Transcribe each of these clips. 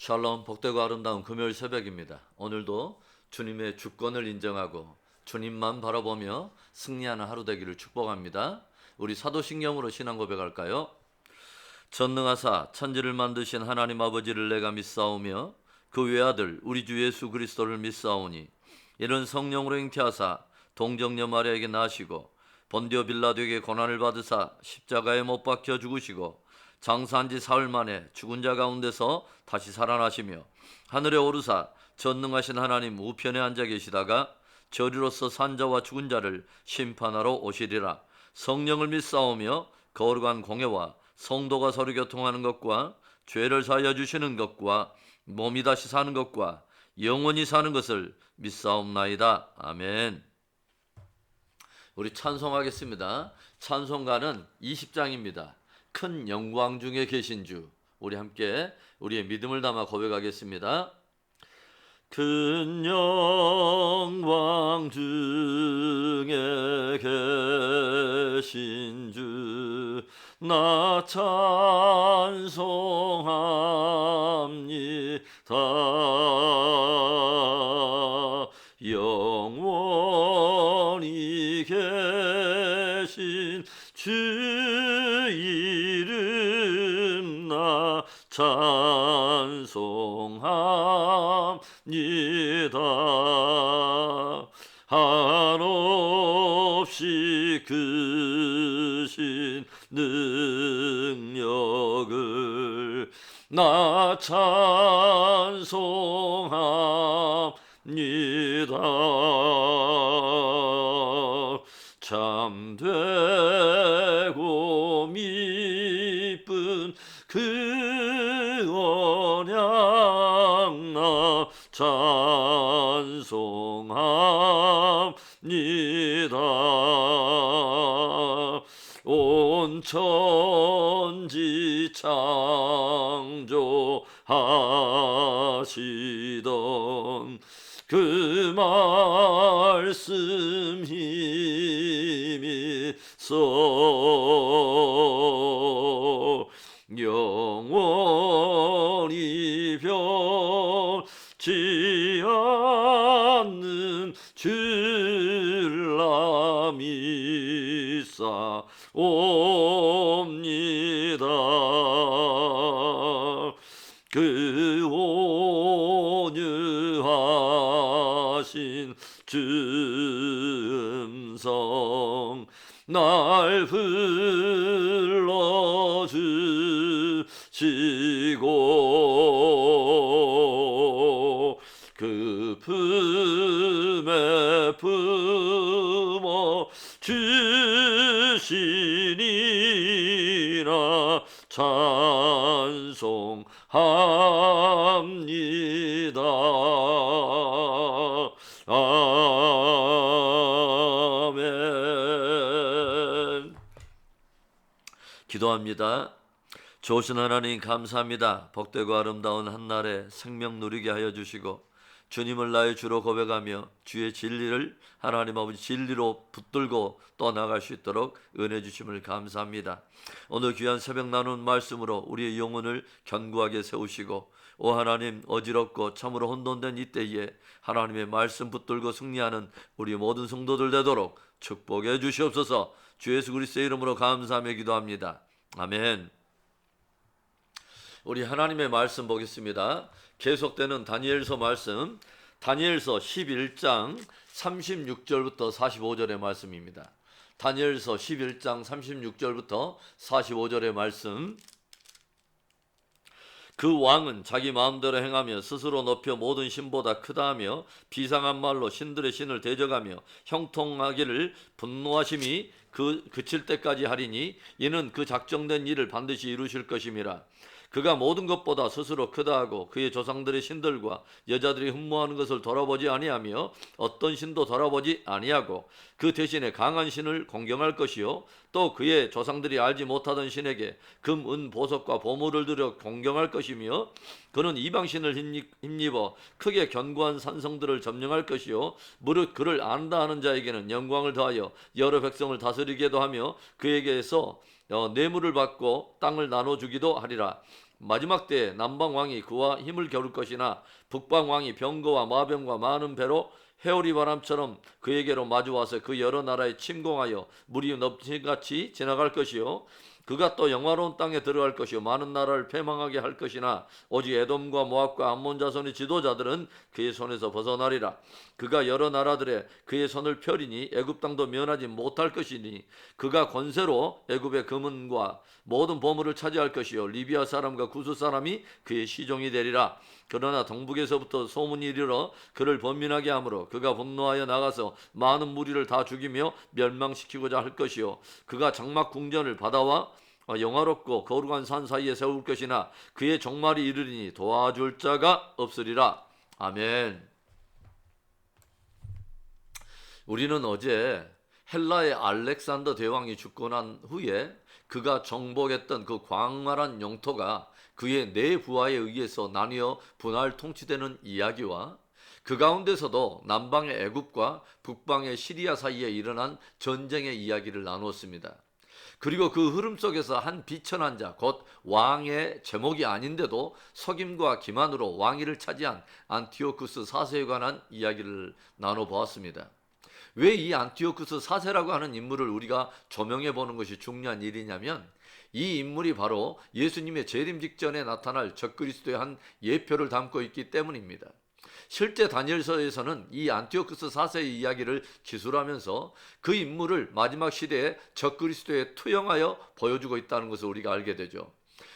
샬롬, 복되고 아름다운 금요일 새벽입니다. 오늘도 주님의 주권을 인정하고 주님만 바라보며 승리하는 하루 되기를 축복합니다. 우리 사도신경으로 신앙 고백할까요? 전능하사 천지를 만드신 하나님 아버지를 내가 믿사오며 그 외아들 우리 주 예수 그리스도를 믿사오니 이는 성령으로 잉태하사 동정녀 마리아에게 나시고 본디오 빌라도에게 고난을 받으사 십자가에 못 박혀 죽으시고 장사한 지 사흘 만에 죽은 자 가운데서 다시 살아나시며 하늘에 오르사 전능하신 하나님 우편에 앉아 계시다가 저리로서 산 자와 죽은 자를 심판하러 오시리라. 성령을 믿사오며 거룩한 공예와 성도가 서로 교통하는 것과 죄를 사하여 주시는 것과 몸이 다시 사는 것과 영원히 사는 것을 믿사옵나이다. 아멘. 우리 찬송하겠습니다. 찬송가는 20장입니다. 큰 영광 중에 계신 주. 우리 함께 우리의 믿음을 담아 고백하겠습니다. 큰 영광 중에 계신 주 나 찬송합니다. 영원히 계신 주 이름 나 찬송합니다. 한없이 크신 능력을 나 찬송합니다. 참되고 미쁜 그 언약 나 찬송합니다. 온 천지 창조하시던 그 말씀 힘이 있어 영원히 변치 않는 줄 믿사옵니다. 그 온유하신 음성 날 불러주시고 그 품에 품어 주시니라 찬송합니다. 아멘. 기도합니다. 좋으신 하나님 감사합니다. 복되고 아름다운 한날에 생명 누리게 하여 주시고 주님을 나의 주로 고백하며 주의 진리를 하나님 아버지 진리로 붙들고 떠나갈 수 있도록 은혜 주심을 감사합니다. 오늘 귀한 새벽 나눈 말씀으로 우리의 영혼을 견고하게 세우시고 오 하나님 어지럽고 참으로 혼돈된 이때에 하나님의 말씀 붙들고 승리하는 우리 모든 성도들 되도록 축복해 주시옵소서. 주 예수 그리스도의 이름으로 감사하며 기도합니다. 아멘. 우리 하나님의 말씀 보겠습니다. 계속되는 다니엘서 말씀, 다니엘서 11장 36절부터 45절의 말씀입니다. 다니엘서 11장 36절부터 45절의 말씀. 그 왕은 자기 마음대로 행하며 스스로 높여 모든 신보다 크다하며 비상한 말로 신들의 신을 대적하며 형통하기를 분노하심이 그칠 때까지 하리니 이는 그 작정된 일을 반드시 이루실 것임이라. 그가 모든 것보다 스스로 크다하고 그의 조상들의 신들과 여자들이 흠모하는 것을 돌아보지 아니하며 어떤 신도 돌아보지 아니하고 그 대신에 강한 신을 공경할 것이요 또 그의 조상들이 알지 못하던 신에게 금, 은, 보석과 보물을 들여 공경할 것이며 그는 이방신을 힘입어 크게 견고한 산성들을 점령할 것이요 무릇 그를 안다 하는 자에게는 영광을 더하여 여러 백성을 다스리게도 하며 그에게서 뇌물을 받고 땅을 나눠주기도 하리라. 마지막 때에 남방 왕이 그와 힘을 겨룰 것이나 북방 왕이 병거와 마병과 많은 배로 해오리 바람처럼 그에게로 마주와서 그 여러 나라에 침공하여 물이 넘치같이 지나갈 것이요 그가 또 영화로운 땅에 들어갈 것이요 많은 나라를 패망하게 할 것이나 오직 에돔과 모압과 암몬 자손의 지도자들은 그의 손에서 벗어나리라. 그가 여러 나라들의 그의 손을 펴리니 애굽 땅도 면하지 못할 것이니 그가 권세로 애굽의 금은과 모든 보물을 차지할 것이요 리비아 사람과 구스 사람이 그의 시종이 되리라. 그러나 동북에서부터 소문이 이르러 그를 번민하게 하므로 그가 분노하여 나가서 많은 무리를 다 죽이며 멸망시키고자 할 것이요 그가 장막 궁전을 바다와 영화롭고 거룩한 산 사이에 세울 것이나 그의 종말이 이르리니 도와줄 자가 없으리라. 아멘. 우리는 어제 헬라의 알렉산더 대왕이 죽고 난 후에 그가 정복했던 그 광활한 영토가 그의 네 부하에 의해서 나뉘어 분할 통치되는 이야기와 그 가운데서도 남방의 애굽과 북방의 시리아 사이에 일어난 전쟁의 이야기를 나누었습니다. 그리고 그 흐름 속에서 한 비천한 자, 곧 왕의 제목이 아닌데도 석임과 기만으로 왕위를 차지한 안티오쿠스 4세에 관한 이야기를 나눠보았습니다. 왜 이 안티오쿠스 4세라고 하는 인물을 우리가 조명해 보는 것이 중요한 일이냐면 이 인물이 바로 예수님의 재림 직전에 나타날 적그리스도의 한 예표를 담고 있기 때문입니다. 실제 다니엘서에서는 이 안티오쿠스 4세의 이야기를 기술하면서 그 인물을 마지막 시대에 적그리스도에 투영하여 보여주고 있다는 것을 우리가 알게 되죠.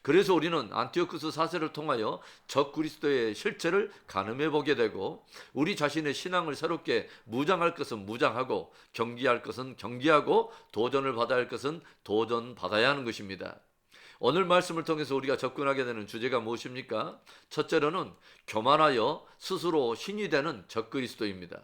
그래서 우리는 안티오쿠스 4세를 통하여 적그리스도의 실체를 가늠해 보게 되고 우리 자신의 신앙을 새롭게 무장할 것은 무장하고 경계할 것은 경계하고 도전을 받아야 할 것은 도전받아야 하는 것입니다. 오늘 말씀을 통해서 우리가 접근하게 되는 주제가 무엇입니까? 첫째로는 교만하여 스스로 신이 되는 적그리스도입니다.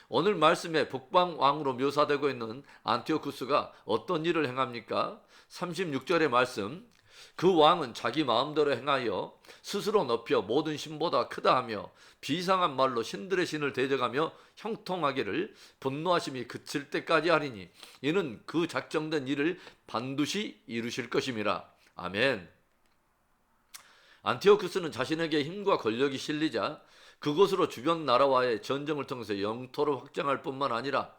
오늘 말씀에 북방 왕으로 묘사되고 있는 안티오쿠스가 어떤 일을 행합니까? 36절의 말씀, 그 왕은 자기 마음대로 행하여 스스로 높여 모든 신보다 크다 하며 비상한 말로 신들의 신을 대적하며 형통하기를 분노하심이 그칠 때까지 하리니 이는 그 작정된 일을 반드시 이루실 것임이라. 아멘. 안티오쿠스는 자신에게 힘과 권력이 실리자 그곳으로 주변 나라와의 전쟁을 통해서 영토를 확장할 뿐만 아니라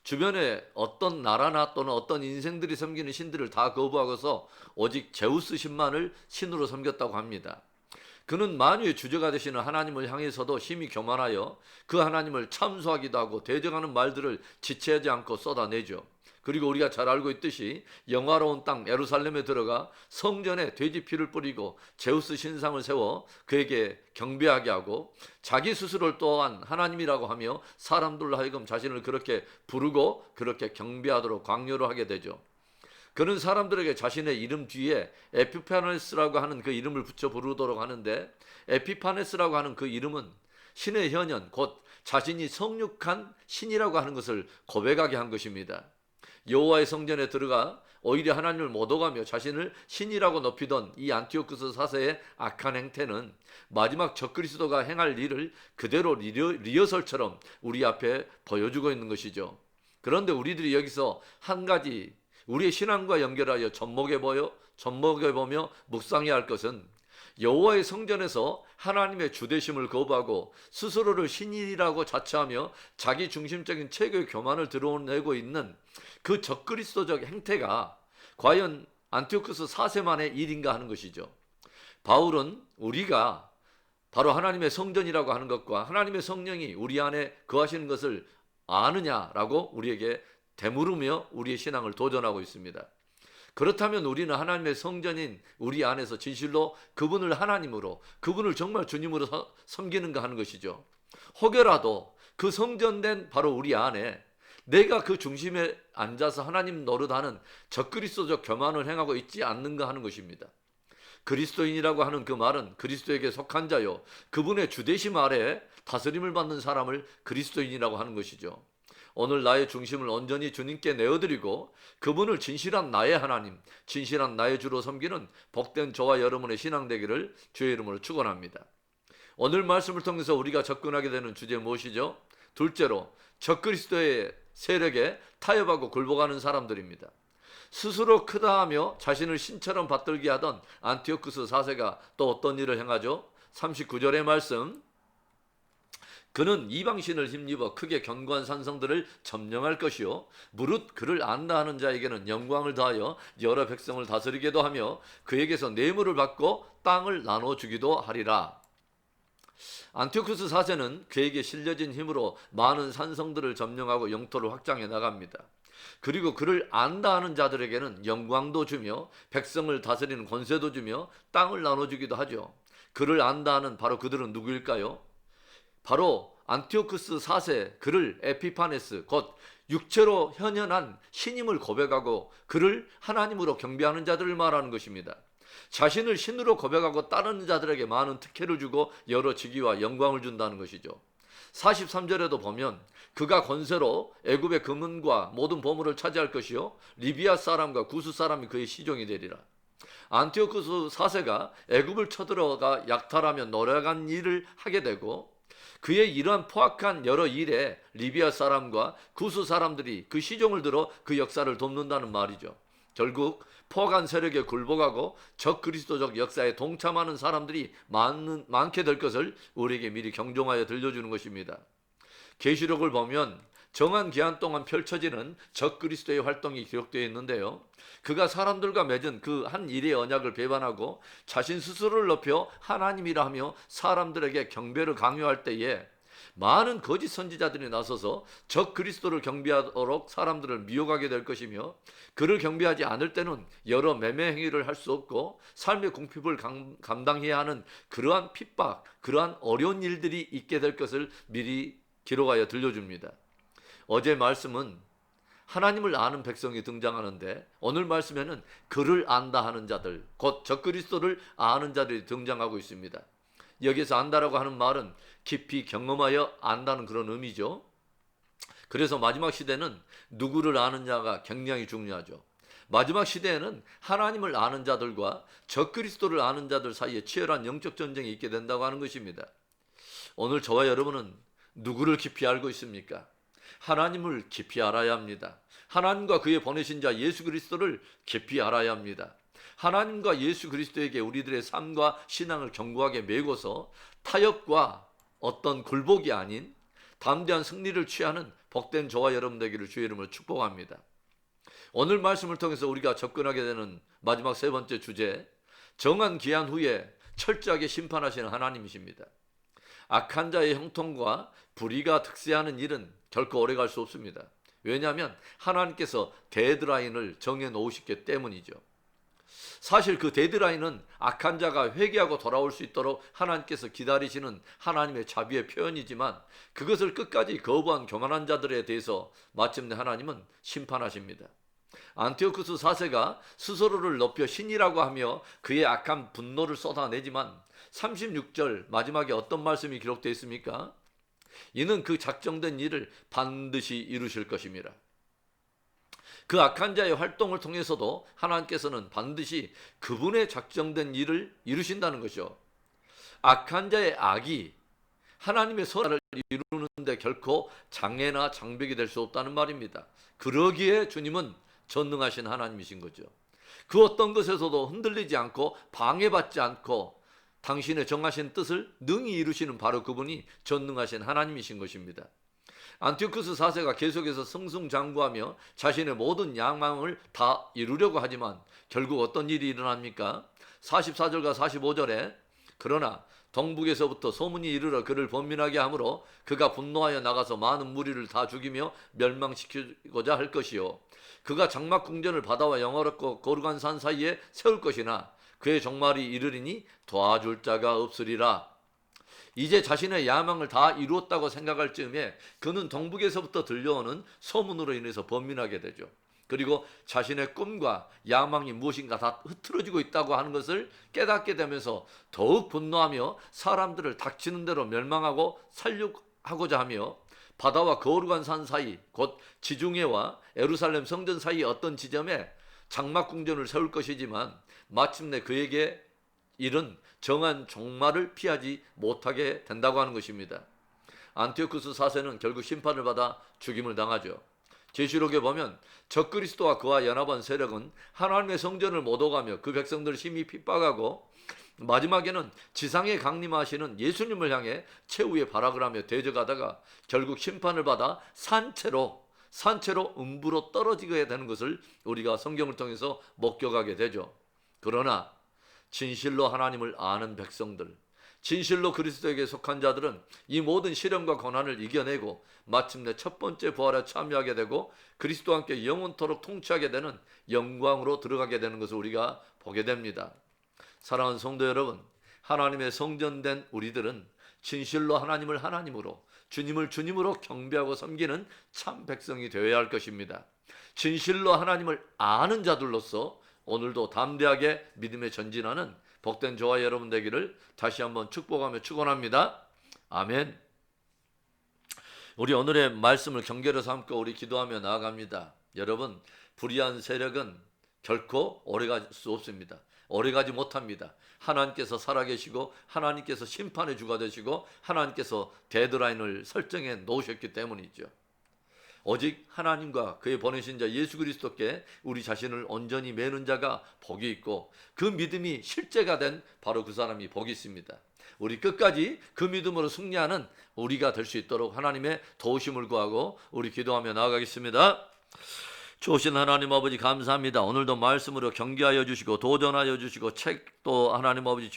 주변에 어떤 나라나 또는 어떤 인생들이 섬기는 신들을 다 거부하고서 오직 제우스 신만을 신으로 섬겼다고 합니다. 그는 만유의 주제가 되시는 하나님을 향해서도 심히 교만하여 그 하나님을 참소하기도 하고 대적하는 말들을 지체하지 않고 쏟아내죠. 그리고 우리가 잘 알고 있듯이 영화로운 땅 예루살렘에 들어가 성전에 돼지 피를 뿌리고 제우스 신상을 세워 그에게 경배하게 하고 자기 스스로를 또한 하나님이라고 하며 사람들로 하여금 자신을 그렇게 부르고 그렇게 경배하도록 강요를 하게 되죠. 그는 사람들에게 자신의 이름 뒤에 에피파네스라고 하는 그 이름을 붙여 부르도록 하는데 에피파네스라고 하는 그 이름은 신의 현현 곧 자신이 성육한 신이라고 하는 것을 고백하게 한 것입니다. 여호와의 성전에 들어가 오히려 하나님을 못 오가며 자신을 신이라고 높이던 이 안티오쿠스 4세의 악한 행태는 마지막 적그리스도가 행할 일을 그대로 리허설처럼 우리 앞에 보여주고 있는 것이죠. 그런데 우리들이 여기서 한 가지 우리의 신앙과 연결하여 접목해보며 묵상해야 할 것은 여호와의 성전에서 하나님의 주되심을 거부하고 스스로를 신이라고 자처하며 자기 중심적인 체계의 교만을 드러내고 있는 그 적그리스도적 행태가 과연 안티오쿠스 4세만의 일인가 하는 것이죠. 바울은 우리가 바로 하나님의 성전이라고 하는 것과 하나님의 성령이 우리 안에 거하시는 것을 아느냐라고 우리에게 되물으며 우리의 신앙을 도전하고 있습니다. 그렇다면 우리는 하나님의 성전인 우리 안에서 진실로 그분을 하나님으로 그분을 정말 주님으로 섬기는가 하는 것이죠. 혹여라도 그 성전된 바로 우리 안에 내가 그 중심에 앉아서 하나님 노릇하는 적그리스도적 교만을 행하고 있지 않는가 하는 것입니다. 그리스도인이라고 하는 그 말은 그리스도에게 속한 자요 그분의 주되심 아래 다스림을 받는 사람을 그리스도인이라고 하는 것이죠. 오늘 나의 중심을 온전히 주님께 내어드리고 그분을 진실한 나의 하나님, 진실한 나의 주로 섬기는 복된 저와 여러분의 신앙 되기를 주의 이름으로 축원합니다. 오늘 말씀을 통해서 우리가 접근하게 되는 주제 무엇이죠? 둘째로 적그리스도의 세력에 타협하고 굴복하는 사람들입니다. 스스로 크다 하며 자신을 신처럼 받들게 하던 안티오쿠스 4세가 또 어떤 일을 행하죠? 39절의 말씀, 그는 이방신을 힘입어 크게 견고한 산성들을 점령할 것이요 무릇 그를 안다 하는 자에게는 영광을 더하여 여러 백성을 다스리게도 하며 그에게서 뇌물을 받고 땅을 나눠주기도 하리라. 안티오쿠스 4세는 그에게 실려진 힘으로 많은 산성들을 점령하고 영토를 확장해 나갑니다. 그리고 그를 안다 하는 자들에게는 영광도 주며 백성을 다스리는 권세도 주며 땅을 나눠주기도 하죠. 그를 안다 하는 바로 그들은 누구일까요? 바로 안티오쿠스 4세, 그를 에피파네스, 곧 육체로 현현한 신임을 고백하고 그를 하나님으로 경배하는 자들을 말하는 것입니다. 자신을 신으로 고백하고 따르는 자들에게 많은 특혜를 주고 여러 직위와 영광을 준다는 것이죠. 43절에도 보면 그가 권세로 애굽의 금은과 모든 보물을 차지할 것이요 리비아 사람과 구스 사람이 그의 시종이 되리라. 안티오쿠스 4세가 애굽을 쳐들어가 약탈하며 노력한 일을 하게 되고 그의 이러한 포악한 여러 일에 리비아 사람과 구스 사람들이 그 시종을 들어 그 역사를 돕는다는 말이죠. 결국 포악한 세력에 굴복하고 적그리스도적 역사에 동참하는 사람들이 많게 될 것을 우리에게 미리 경종하여 들려주는 것입니다. 계시록을 보면 정한 기한 동안 펼쳐지는 적그리스도의 활동이 기록되어 있는데요. 그가 사람들과 맺은 그 한 일의 언약을 배반하고 자신 스스로를 높여 하나님이라 하며 사람들에게 경배를 강요할 때에 많은 거짓 선지자들이 나서서 적그리스도를 경배하도록 사람들을 미혹하게 될 것이며 그를 경배하지 않을 때는 여러 매매 행위를 할 수 없고 삶의 궁핍을 감당해야 하는 그러한 핍박, 그러한 어려운 일들이 있게 될 것을 미리 기록하여 들려줍니다. 어제 말씀은 하나님을 아는 백성이 등장하는데 오늘 말씀에는 그를 안다 하는 자들, 곧 적그리스도를 아는 자들이 등장하고 있습니다. 여기서 안다라고 하는 말은 깊이 경험하여 안다는 그런 의미죠. 그래서 마지막 시대는 누구를 아느냐가 굉장히 중요하죠. 마지막 시대에는 하나님을 아는 자들과 적그리스도를 아는 자들 사이에 치열한 영적 전쟁이 있게 된다고 하는 것입니다. 오늘 저와 여러분은 누구를 깊이 알고 있습니까? 하나님을 깊이 알아야 합니다. 하나님과 그의 보내신 자 예수 그리스도를 깊이 알아야 합니다. 하나님과 예수 그리스도에게 우리들의 삶과 신앙을 견고하게 메고서 타협과 어떤 굴복이 아닌 담대한 승리를 취하는 복된 저와 여러분 되기를 주의 이름으로 축복합니다. 오늘 말씀을 통해서 우리가 접근하게 되는 마지막 세 번째 주제, 정한 기한 후에 철저하게 심판하시는 하나님이십니다. 악한 자의 형통과 불의가 득세하는 일은 결코 오래갈 수 없습니다. 왜냐하면 하나님께서 데드라인을 정해 놓으셨기 때문이죠. 사실 그 데드라인은 악한 자가 회개하고 돌아올 수 있도록 하나님께서 기다리시는 하나님의 자비의 표현이지만 그것을 끝까지 거부한 교만한 자들에 대해서 마침내 하나님은 심판하십니다. 안티오쿠스 4세가 스스로를 높여 신이라고 하며 그의 악한 분노를 쏟아내지만 36절 마지막에 어떤 말씀이 기록되어 있습니까? 이는 그 작정된 일을 반드시 이루실 것입니다. 그 악한 자의 활동을 통해서도 하나님께서는 반드시 그분의 작정된 일을 이루신다는 것이죠. 악한 자의 악이 하나님의 선을 이루는데 결코 장애나 장벽이 될 수 없다는 말입니다. 그러기에 주님은 전능하신 하나님이신 거죠. 그 어떤 것에서도 흔들리지 않고 방해받지 않고 당신의 정하신 뜻을 능히 이루시는 바로 그분이 전능하신 하나님이신 것입니다. 안티오쿠스 4세가 계속해서 승승장구하며 자신의 모든 야망을 다 이루려고 하지만 결국 어떤 일이 일어납니까? 44절과 45절에 그러나 동북에서부터 소문이 이르러 그를 번민하게 하므로 그가 분노하여 나가서 많은 무리를 다 죽이며 멸망시키고자 할 것이요 그가 장막 궁전을 바다와 영화롭고 거룩한 산 사이에 세울 것이나 그의 종말이 이르리니 도와줄 자가 없으리라. 이제 자신의 야망을 다 이루었다고 생각할 즈음에 그는 동북에서부터 들려오는 소문으로 인해서 번민하게 되죠. 그리고 자신의 꿈과 야망이 무엇인가 다 흐트러지고 있다고 하는 것을 깨닫게 되면서 더욱 분노하며 사람들을 닥치는 대로 멸망하고 살육하고자 하며 바다와 거룩한 산 사이 곧 지중해와 예루살렘 성전 사이 어떤 지점에 장막궁전을 세울 것이지만 마침내 그에게 일은 정한 종말을 피하지 못하게 된다고 하는 것입니다. 안티오쿠스 4세는 결국 심판을 받아 죽임을 당하죠. 계시록에 보면 적그리스도와 그와 연합한 세력은 하나님의 성전을 못 오가며 그 백성들을 심히 핍박하고 마지막에는 지상에 강림하시는 예수님을 향해 최후의 발악을 하며 대적하다가 결국 심판을 받아 산채로 음부로 떨어지게 되는 것을 우리가 성경을 통해서 목격하게 되죠. 그러나 진실로 하나님을 아는 백성들, 진실로 그리스도에게 속한 자들은 이 모든 시련과 고난을 이겨내고 마침내 첫 번째 부활에 참여하게 되고 그리스도와 함께 영원토록 통치하게 되는 영광으로 들어가게 되는 것을 우리가 보게 됩니다. 사랑하는 성도 여러분, 하나님의 성전된 우리들은 진실로 하나님을 하나님으로, 주님을 주님으로 경배하고 섬기는 참 백성이 되어야 할 것입니다. 진실로 하나님을 아는 자들로서 오늘도 담대하게 믿음에 전진하는 복된 저와 여러분 되기를 다시 한번 축복하며 축원합니다. 아멘. 우리 오늘의 말씀을 경계로 삼고 우리 기도하며 나아갑니다. 여러분, 불의한 세력은 결코 오래갈 수 없습니다. 오래가지 못합니다. 하나님께서 살아계시고 하나님께서 심판의 주가 되시고 하나님께서 데드라인을 설정해 놓으셨기 때문이죠. 오직 하나님과 그의 보내신 자 예수 그리스도께 우리 자신을 온전히 매는 자가 복이 있고 그 믿음이 실제가 된 바로 그 사람이 복이 있습니다. 우리 끝까지 그 믿음으로 승리하는 우리가 될 수 있도록 하나님의 도우심을 구하고 우리 기도하며 나아가겠습니다. 좋으신 하나님 아버지 감사합니다. 오늘도 말씀으로 경계하여 주시고 도전하여 주시고 책도 하나님 아버지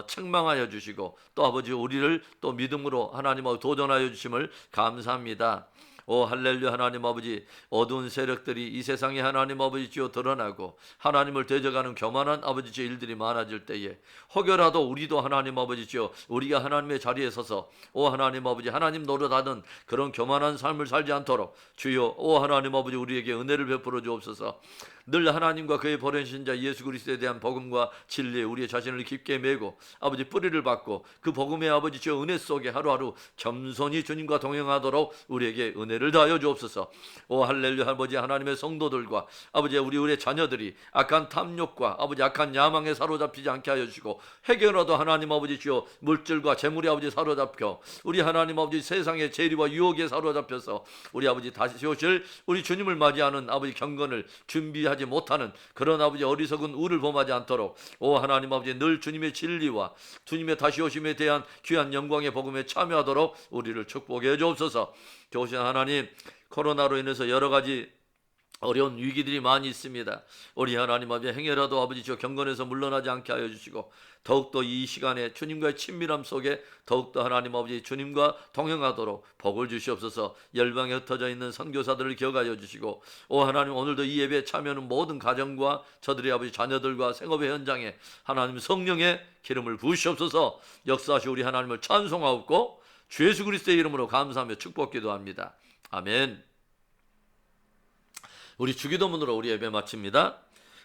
책망하여 주시고 또 아버지 우리를 또 믿음으로 하나님 아버지 도전하여 주심을 감사합니다. 오 할렐루야. 하나님 아버지, 어두운 세력들이 이 세상에 하나님 아버지지요 드러나고 하나님을 대적하는 교만한 아버지지요 일들이 많아질 때에 혹여라도 우리도 하나님 아버지지요 우리가 하나님의 자리에 서서 오 하나님 아버지 하나님 노릇하는 그런 교만한 삶을 살지 않도록 주여 오 하나님 아버지 우리에게 은혜를 베풀어 주옵소서. 늘 하나님과 그의 보내신 자 예수 그리스도에 대한 복음과 진리에 우리의 자신을 깊게 메고 아버지 뿌리를 받고 그 복음의 아버지 저 은혜 속에 하루하루 겸손히 주님과 동행하도록 우리에게 은혜를 다하여 주옵소서. 오 할렐루야. 아버지 하나님의 성도들과 아버지 우리의 자녀들이 악한 탐욕과 아버지 악한 야망에 사로잡히지 않게 하여 주시고 해결라도 하나님 아버지 주여 물질과 재물이 아버지 사로잡혀 우리 하나님 아버지 세상의 재리와 유혹에 사로잡혀서 우리 아버지 다시 오실 우리 주님을 맞이하는 아버지 경건을 준비하지 못하는 그런 아버지 어리석은 우를 범하지 않도록 오 하나님 아버지 늘 주님의 진리와 주님의 다시 오심에 대한 귀한 영광의 복음에 참여하도록 우리를 축복해 주옵소서. 좋으신 하나님, 코로나로 인해서 여러 가지 어려운 위기들이 많이 있습니다. 우리 하나님 아버지 행여라도 아버지 저 경건에서 물러나지 않게 하여 주시고 더욱더 이 시간에 주님과의 친밀함 속에 더욱더 하나님 아버지 주님과 동행하도록 복을 주시옵소서. 열방에 흩어져 있는 선교사들을 기억하여 주시고 오 하나님 오늘도 이 예배에 참여하는 모든 가정과 저들의 아버지 자녀들과 생업의 현장에 하나님 성령의 기름을 부으시옵소서. 역사하시 우리 하나님을 찬송하옵고 주 예수 그리스도의 이름으로 감사하며 축복기도 합니다. 아멘. 우리 주기도문으로 우리 예배 마칩니다.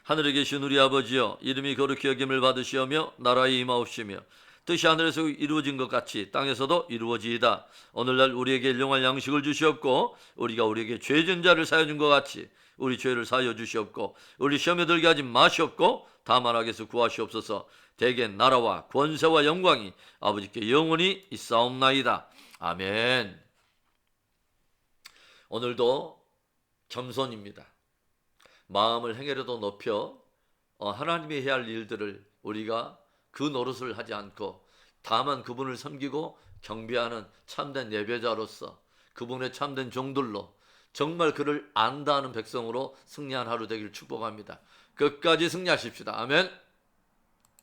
하늘에 계신 우리 아버지여, 이름이 거룩히 여김을 받으시오며 나라에 임하옵시며 뜻이 하늘에서 이루어진 것 같이 땅에서도 이루어지이다. 오늘날 우리에게 일용할 양식을 주시옵고 우리가 우리에게 죄진 자를 사여 준 것 같이 우리 죄를 사여 주시옵고 우리 시험에 들게 하지 마시옵고 다만 악에서 구하시옵소서. 대개 나라와 권세와 영광이 아버지께 영원히 있사옵나이다. 아멘. 오늘도 겸손입니다. 마음을 행여라도 높여 하나님이 해야 할 일들을 우리가 그 노릇을 하지 않고 다만 그분을 섬기고 경배하는 참된 예배자로서 그분의 참된 종들로 정말 그를 안다는 백성으로 승리한 하루 되기를 축복합니다. 끝까지 승리하십시다. 아멘.